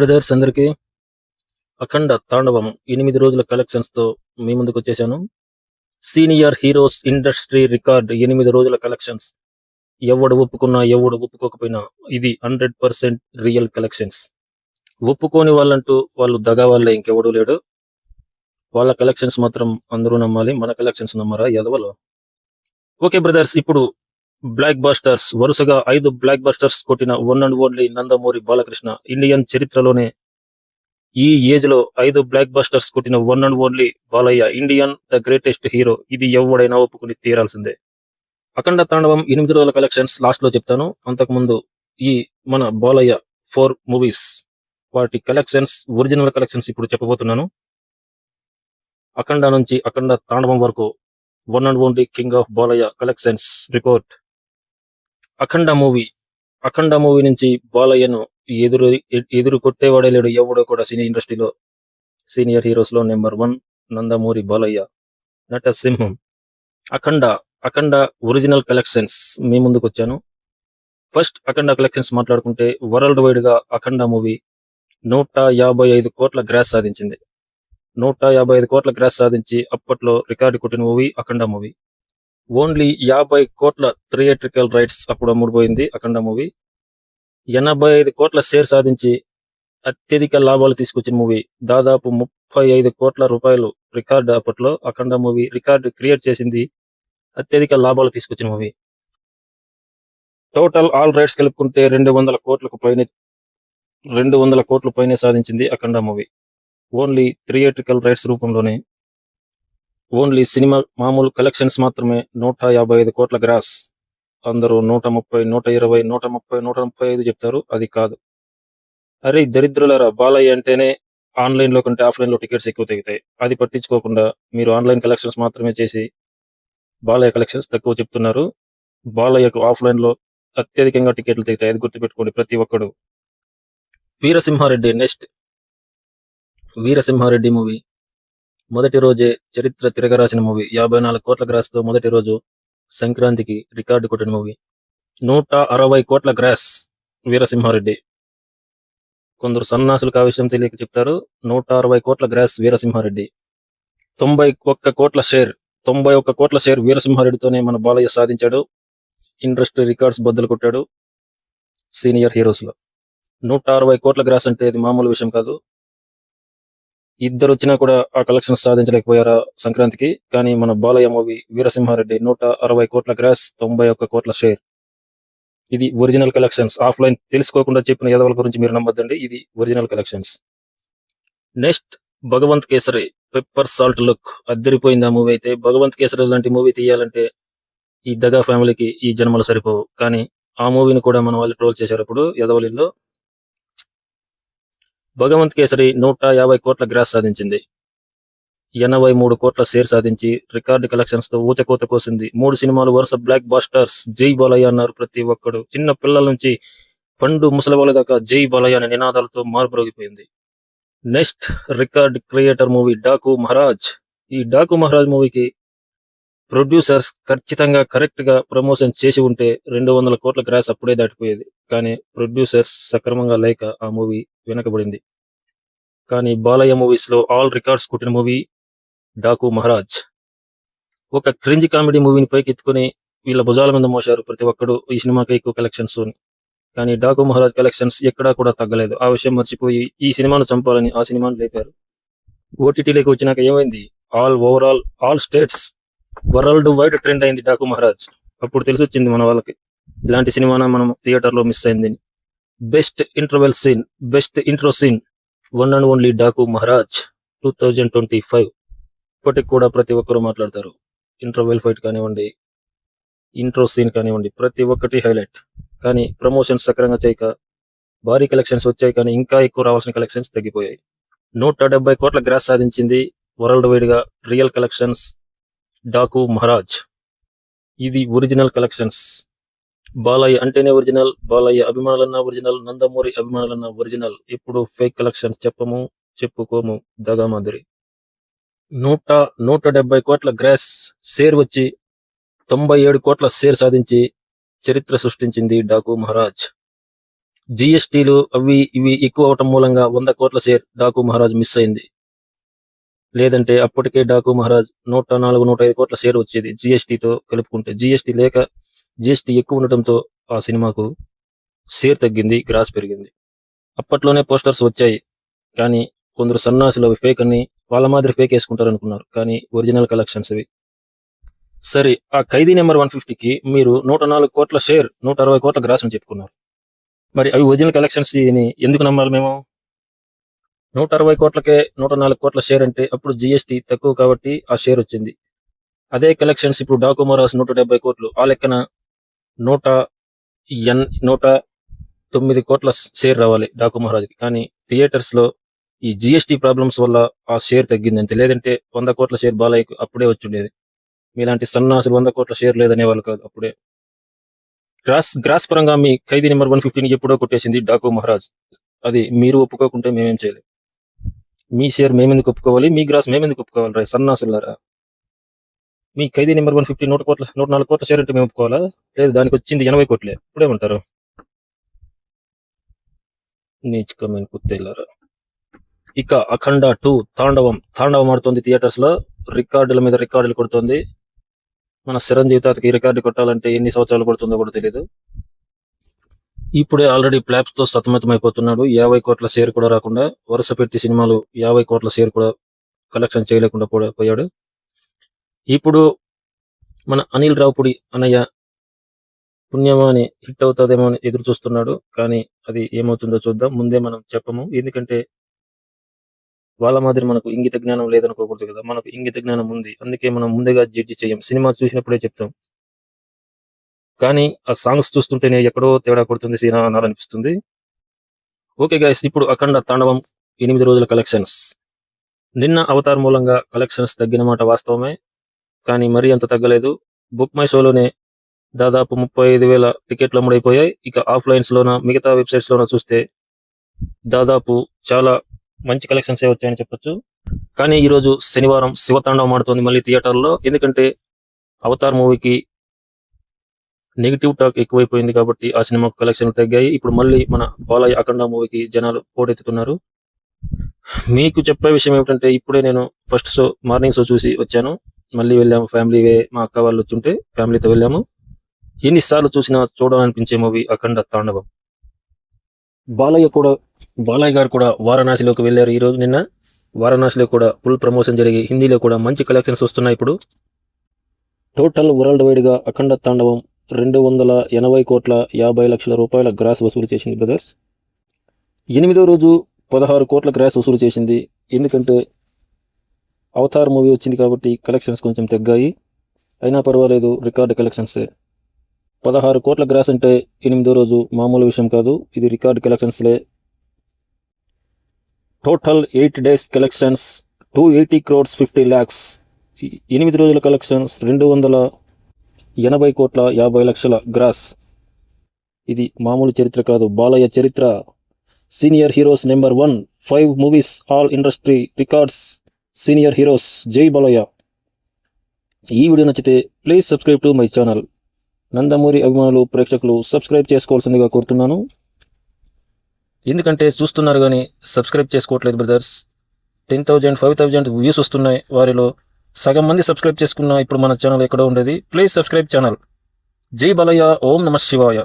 Brothers అందరికీ అఖండ తాండవం 8 రోజుల కలెక్షన్స్ తో మీ ముందుకు వచ్చేసాను. సీనియర్ హీరోస్ ఇండస్ట్రీ రికార్డ్ 8 రోజుల కలెక్షన్స్. ఎవడు ఒప్పుకున్నా ఎవడు ఒప్పుకోకపోయినా ఇది 100% రియల్ కలెక్షన్స్. ఒప్పుకోని వాళ్ళంటూ వాళ్ళు దగా వాళ్ళే ఇంకెవడూ లేడు. వాళ్ళ కలెక్షన్స్ మాత్రం అందరూ నమ్మాలి. మన కలెక్షన్స్ నమ్మరా ఎదవలో? ఓకే బ్రదర్స్, ఇప్పుడు బ్లాక్ బాస్టర్స్ వరుసగా 5 బ్లాక్ బాస్టర్స్ కొట్టిన one and only Nandamuri Balakrishna. Indian చరిత్రలోనే ఈ ఏజ్ లో 5 బ్లాక్ బాస్టర్స్ కొట్టిన one and only Balayya, Indian the greatest hero. ఇది ఎవడైనా ఒప్పుకుని తీరాల్సిందే. అఖండ తాండవం 8 రోజుల కలెక్షన్స్ లాస్ట్ లో చెప్తాను. అంతకుముందు ఈ మన బాలయ్య 4 మూవీస్ వాటి కలెక్షన్స్, ఒరిజినల్ కలెక్షన్స్ ఇప్పుడు చెప్పబోతున్నాను. అఖండ నుంచి అఖండ తాండవం వరకు one and only king of Balayya collections report. Akhanda movie నుంచి బాలయ్యను ఎదురు కొట్టేవాడే లేడు ఎవడో కూడా. సినీ ఇండస్ట్రీలో సీనియర్ హీరోస్ లో నెంబర్ 1 నందమూరి బాలయ్య, నటసింహం. అఖండ ఒరిజినల్ కలెక్షన్స్ మీ ముందుకు వచ్చాను. ఫస్ట్ అఖండ కలెక్షన్స్ మాట్లాడుకుంటే, వరల్డ్ వైడ్ గా అఖండ మూవీ 155 కోట్ల గ్రాస్ సాధించింది. 155 కోట్ల గ్రాస్ సాధించి అప్పట్లో రికార్డు కొట్టిన మూవీ అఖండ మూవీ. ఓన్లీ 50 కోట్ల థియేట్రికల్ రైట్స్ అప్పుడు అమ్ముడుపోయింది అఖండ మూవీ. 85 కోట్ల షేర్ సాధించి అత్యధిక లాభాలు తీసుకొచ్చిన మూవీ. దాదాపు 35 కోట్ల రూపాయలు రికార్డు అప్పట్లో అఖండ మూవీ రికార్డు క్రియేట్ చేసింది. అత్యధిక లాభాలు తీసుకొచ్చిన మూవీ. టోటల్ ఆల్ రైట్స్ కలుపుకుంటే 200 కోట్ల పైనే సాధించింది అఖండ మూవీ. ఓన్లీ థియేట్రికల్ రైట్స్ రూపంలోనే. ఓన్లీ సినిమా మామూలు కలెక్షన్స్ మాత్రమే 155 కోట్ల గ్రాస్. అందరూ 130, 120, 130, 135 చెప్తారు. అది కాదు. అరే దరిద్రులారా, బాలయ్య అంటేనే ఆన్లైన్ లో కంటే ఆఫ్లైన్ లో టికెట్స్ ఎక్కువ తెగుతాయి. అది పట్టించుకోకుండా మీరు ఆన్లైన్ కలెక్షన్స్ మాత్రమే చేసి బాలయ్య కలెక్షన్స్ తక్కువ చెప్తున్నారు. బాలయ్యకు ఆఫ్లైన్ లో అత్యధికంగా టికెట్లు తెగుతాయి. అది గుర్తుపెట్టుకోండి ప్రతి ఒక్కడు. వీరసింహారెడ్డి నెక్స్ట్. వీరసింహారెడ్డి మూవీ మొదటి రోజే చరిత్ర తిరగరాసిన మూవీ. 54 కోట్ల గ్రాస్ తో మొదటి రోజు సంక్రాంతికి రికార్డు కొట్టిన మూవీ. 160 కోట్ల గ్రాస్ వీరసింహారెడ్డి. కొందరు సన్నాసులకు ఆ విషయం తెలియక చెప్తారు. 160 కోట్ల గ్రాస్ వీరసింహారెడ్డి. 91 కోట్ల షేర్ వీరసింహారెడ్డితోనే మన బాలయ్య సాధించాడు. ఇండస్ట్రీ రికార్డ్స్ బద్దలు కొట్టాడు సీనియర్ హీరోస్ లో. 160 కోట్ల గ్రాస్ అంటే అది మామూలు విషయం కాదు. ఇద్దరు వచ్చినా కూడా ఆ కలెక్షన్స్ సాధించలేకపోయారా సంక్రాంతికి. కానీ మన బాలయ్య మూవీ వీరసింహారెడ్డి 160 కోట్ల గ్రాస్, 91 కోట్ల షేర్. ఇది ఒరిజినల్ కలెక్షన్స్. ఆఫ్లైన్ తెలుసుకోకుండా చెప్పిన ఎదవల గురించి మీరు నమ్మద్దండి. ఇది original collections. Next Bhagavanth Kesari pepper salt look. అద్దరిపోయింది ఆ మూవీ అయితే. భగవంత్ కేసరి లాంటి మూవీ తీయాలంటే ఈ దగా ఫ్యామిలీకి ఈ జన్మలు సరిపోవు. కానీ ఆ మూవీని కూడా మన వాళ్ళు ట్రోల్ చేశారు అప్పుడు ఎదవలిల్లో. భగవంత్ కేసరి 150 కోట్ల గ్రాస్ సాధించింది. 83 కోట్ల షేర్ సాధించి రికార్డు కలెక్షన్స్ తో ఊచకోత కోసింది. 3 సినిమాలు వరుస బ్లాక్ బాస్టర్స్. జై బాలయ్య అన్నారు ప్రతి ఒక్కడు. చిన్న పిల్లల నుంచి పండు ముసలివాళ్ళ దాకా జై బాలయ్య అనే నినాదాలతో మార్పురోగిపోయింది. Next record creator movie Daaku Maharaaj. ఈ డాకు మహారాజ్ మూవీకి ప్రొడ్యూసర్స్ ఖచ్చితంగా కరెక్ట్ గా ప్రమోషన్ చేసి ఉంటే 200 కోట్ల గ్రాస్ అప్పుడే దాటిపోయేది. కానీ ప్రొడ్యూసర్స్ సక్రమంగా లేక ఆ మూవీ వెనకబడింది. కానీ బాలయ్య మూవీస్ లో ఆల్ రికార్డ్స్ కొట్టిన మూవీ డాకు మహారాజ్. ఒక క్రింజ్ కామెడీ మూవీని పైకి ఎత్తుకుని వీళ్ళ భుజాల మీద మోశారు ప్రతి ఒక్కడు ఈ సినిమాకి ఎక్కువ కలెక్షన్స్. కానీ డాకు మహారాజ్ కలెక్షన్స్ ఎక్కడా కూడా తగ్గలేదు. ఆ విషయం మర్చిపోయి ఈ సినిమాను చంపాలని ఆ సినిమాను లేపారు. ఓటీటీలోకి వచ్చినాక ఏమైంది? All states world wide trend అయింది డాకు మహారాజ్. అప్పుడు తెలిసి వచ్చింది మన వాళ్ళకి ఇలాంటి సినిమాన మనం థియేటర్ లో మిస్ అయింది. Best interval scene, best intro scene one and only Daaku Maharaaj 2025. ఇప్పటికి కూడా ప్రతి ఒక్కరు మాట్లాడతారు. ఇంటర్వెల్ ఫైట్ కానివ్వండి, ఇంట్రో సీన్ కానివ్వండి, ప్రతి ఒక్కటి హైలైట్. కానీ ప్రమోషన్స్ సక్రంగా చేయక భారీ కలెక్షన్స్ వచ్చాయి. కానీ ఇంకా ఎక్కువ రావాల్సిన కలెక్షన్స్ తగ్గిపోయాయి. 170 కోట్ల గ్రాస్ సాధించింది వరల్డ్ వైడ్ గా రియల్ కలెక్షన్స్ డాకు మహారాజ్. ఇది ఒరిజినల్ కలెక్షన్స్. బాలయ్య అంటేనే ఒరిజినల్. బాలయ్య అభిమానులన్నా ఒరిజినల్, నందమూరి అభిమానులన్నా ఒరిజినల్. ఎప్పుడు ఫేక్ కలెక్షన్స్ చెప్పుకోము దగా మాదిరి. 170 కోట్ల గ్రాస్ షేర్ వచ్చి 97 కోట్ల షేర్ సాధించి చరిత్ర సృష్టించింది డాకు మహారాజ్. జిఎస్టీలు అవి ఇవి ఎక్కువ అవటం మూలంగా 100 కోట్ల షేర్ డాకు మహారాజ్ మిస్ అయింది. లేదంటే అప్పటికే డాకు మహారాజ్ 104-105 కోట్ల షేర్ వచ్చేది జిఎస్టీతో కలుపుకుంటే. జిఎస్టీ ఎక్కువ ఉండటంతో ఆ సినిమాకు షేర్ తగ్గింది, గ్రాస్ పెరిగింది. అప్పట్లోనే పోస్టర్స్ వచ్చాయి, కానీ కొందరు సన్నాసులు అవి ఫేక్ అని వాళ్ళ మాదిరి ఫేక్ వేసుకుంటారు అనుకున్నారు, కానీ ఒరిజినల్ కలెక్షన్స్ ఇవి. సరే, ఆ ఖైదీ నెంబర్ 150కి మీరు 104 కోట్ల షేర్ 160 కోట్ల గ్రాస్ అని చెప్పుకున్నారు. మరి అవి ఒరిజినల్ కలెక్షన్స్ అని ఎందుకు నమ్మాలి మేము? 160 కోట్లకే 104 కోట్ల షేర్ అంటే అప్పుడు జిఎస్టీ తక్కువ కాబట్టి ఆ షేర్ వచ్చింది. అదే కలెక్షన్స్ ఇప్పుడు డాకు మహారాజ్ 170 కోట్లు, ఆ లెక్కన 109 కోట్ల షేర్ రావాలి డాకు మహారాజ్కి. కానీ థియేటర్స్ లో ఈ జిఎస్టీ ప్రాబ్లమ్స్ వల్ల ఆ షేర్ తగ్గింది అంతే. లేదంటే 100 కోట్ల షేర్ బాలయ్యకు అప్పుడే వచ్చి ఉండేది. మీలాంటి సన్నాసులు 100 కోట్ల షేర్ లేదనే వాళ్ళు కాదు. అప్పుడే గ్రాస్ పరంగా మీ ఖైదీ నెంబర్ 150ని ఎప్పుడో కొట్టేసింది డాకు మహారాజ్. అది మీరు ఒప్పుకోకుంటే మేమేం చేయలేం. మీ షేర్ మేమెందుకు ఒప్పుకోవాలి, మీ గ్రాస్ మేమెందుకు ఒప్పుకోవాలి రా సన్నాసులారా? మీ ఖైదీ నెంబర్ 150 104 కోట్ల షేర్ అంటే మేము ఒప్పుకోవాలా? లేదు, దానికి వచ్చింది 80 కోట్లే. ఇప్పుడేమంటారు? నీచుకమైన కుత్తేలారా. ఇక అఖండ 2 తాండవం ఆడుతోంది థియేటర్స్ లో. రికార్డుల మీద రికార్డులు కొడుతోంది. మన చిరంజీవి తాతకి ఈ రికార్డు కొట్టాలంటే ఎన్ని సంవత్సరాలు పడుతుందో కూడా తెలియదు. ఇప్పుడే ఆల్రెడీ ఫ్లాప్స్ తో సతమతమైపోతున్నాడు. 50 కోట్ల షేర్ కూడా రాకుండా, వరుస పెట్టి సినిమాలు 50 కోట్ల షేర్ కూడా కలెక్షన్ చేయలేకుండా పోయాడు. ఇప్పుడు మన అనిల్ రావుపూడి అన్నయ్య పుణ్యమాని హిట్ అవుతుందేమో అని ఎదురు చూస్తున్నాడు. కానీ అది ఏమవుతుందో చూద్దాం. ముందే మనం చెప్పము, ఎందుకంటే వాళ్ళ మాదిరి మనకు ఇంగిత జ్ఞానం లేదనుకోకూడదు కదా. మనకు ఇంగిత జ్ఞానం ఉంది, అందుకే మనం ముందుగా జడ్జి చేయం. సినిమా చూసినప్పుడే చెప్తాం. కానీ ఆ సాంగ్స్ చూస్తుంటేనే ఎక్కడో తేడా కొడుతుంది సీనా అనాలనిపిస్తుంది. ఓకే గైస్, ఇప్పుడు అఖండ తాండవం 8 రోజుల కలెక్షన్స్. నిన్న అవతార్ మూలంగా కలెక్షన్స్ తగ్గిన మాట వాస్తవమే, కానీ మరీ అంత తగ్గలేదు. బుక్ మై షోలోనే దాదాపు 35,000 టికెట్లు అమ్ముడైపోయాయి. ఇక ఆఫ్లైన్స్ లోన మిగతా వెబ్సైట్స్ లోన చూస్తే దాదాపు చాలా మంచి కలెక్షన్స్ వచ్చాయని చెప్పొచ్చు. కానీ ఈరోజు శనివారం శివతాండవం ఆడుతోంది మళ్ళీ థియేటర్లో. ఎందుకంటే అవతార్ మూవీకి నెగిటివ్ టాక్ ఎక్కువైపోయింది కాబట్టి ఆ సినిమాకు కలెక్షన్లు తగ్గాయి. ఇప్పుడు మళ్ళీ మన బాలయ్య అఖండ మూవీకి జనాలు పోటెత్తుతున్నారు. మీకు చెప్పే విషయం ఏమిటంటే, ఇప్పుడే నేను ఫస్ట్ షో మార్నింగ్ షో చూసి వచ్చాను. మళ్ళీ వెళ్ళాము ఫ్యామిలీ మా అక్క వాళ్ళు వచ్చుంటే ఫ్యామిలీతో వెళ్ళాము. ఎన్నిసార్లు చూసినా చూడాలనిపించే మూవీ అఖండ తాండవం. బాలయ్య గారు కూడా వారణాసిలోకి వెళ్ళారు ఈరోజు. నిన్న వారణాసిలో కూడా ఫుల్ ప్రమోషన్ జరిగి హిందీలో కూడా మంచి కలెక్షన్స్ వస్తున్నాయి. ఇప్పుడు టోటల్ వరల్డ్ వైడ్ గా అఖండ తాండవం 280 కోట్ల 50 లక్షల రూపాయల గ్రాస్ వసూలు చేసింది బ్రదర్స్. 8వ రోజు 16 కోట్ల గ్రాస్ వసూలు చేసింది. ఎందుకంటే అవతార్ మూవీ వచ్చింది కాబట్టి కలెక్షన్స్ కొంచెం తగ్గాయి. అయినా పర్వాలేదు, రికార్డు కలెక్షన్సే. 16 కోట్ల గ్రాస్ అంటే 8వ రోజు మామూలు విషయం కాదు. ఇది రికార్డు కలెక్షన్స్లే. Total 8 days collections 280 crores 50 lakhs. 8 రోజుల కలెక్షన్స్ 280 కోట్ల 50 లక్షల గ్రాస్. ఇది మామూలు చరిత్ర కాదు, బాలయ్య చరిత్ర. Senior heroes number 1, 5 movies, all industry records, senior heroes. జై బాలయ్య. ఈ వీడియో నచ్చితే please subscribe to my channel. Nandamuri అభిమానులు, ప్రేక్షకులు సబ్స్క్రైబ్ చేసుకోవాల్సిందిగా కోరుతున్నాను. ఎందుకంటే చూస్తున్నారు కానీ సబ్స్క్రైబ్ చేసుకోవట్లేదు బ్రదర్స్. 10,000 5,000 వ్యూస్ వస్తున్నాయి. వారిలో సగం మంది సబ్స్క్రైబ్ చేసుకున్నా ఇప్పుడు మన ఛానల్ ఎక్కడో ఉండేది. Please subscribe channel. జై బాలయ్య. ఓం నమః శివాయ.